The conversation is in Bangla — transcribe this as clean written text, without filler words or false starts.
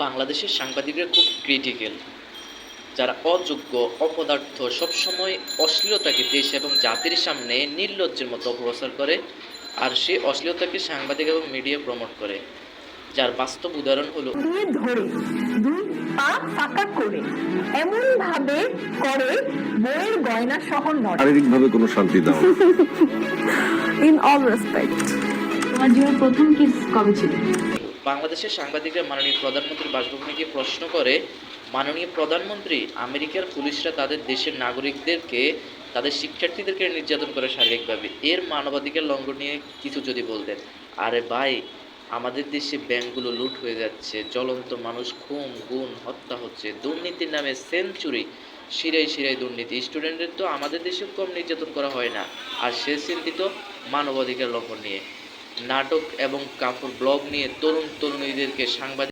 বাংলাদেশের সাংবাদিকরা খুব ক্রিটিক্যাল, যারা অযোগ্য, অপদার্থ, সবসময় অশ্লীলতাকে দেশ এবং জাতির সামনে নির্লজ্জের মতো অপপ্রচার করে, আর সেই অশ্লীলতাকে সাংবাদিক এবং মিডিয়া প্রমোট করে, যার বাস্তব উদাহরণ হলো দিয়ে ধরে দুই পা ফাঁকা করে এমন ভাবে করে বইয়ের গয়না সহ নড়ে। শারীরিকভাবে কোনো শান্তি দাও ইন অল রেসপেক্ট। তোমার জীবনের প্রথম কিস কবে ছিল? বাংলাদেশের সাংবাদিকরা মাননীয় প্রধানমন্ত্রীর বাসভবনে গিয়ে প্রশ্ন করে, মাননীয় প্রধানমন্ত্রী, আমেরিকার পুলিশরা তাদের দেশের নাগরিকদেরকে, তাদের শিক্ষার্থীদেরকে নির্যাতন করে শারীরিকভাবে, এর মানবাধিকার লঙ্ঘন নিয়ে কিছু যদি বলতেন। আরে ভাই, আমাদের দেশে ব্যাংকগুলো লুট হয়ে যাচ্ছে, জ্বলন্ত মানুষ খুন গুণ হত্যা হচ্ছে, দুর্নীতির নামে সেঞ্চুরি, শিরায় শিরায় দুর্নীতি, স্টুডেন্টদের তো আমাদের দেশেও কম নির্যাতন করা হয় না, আর সে চিন্তিত মানবাধিকার লঙ্ঘন নিয়ে। নাটক এবং কাপড় ব্লগ নিয়ে তরুণ তরুণীদেরকে সাংবাদিক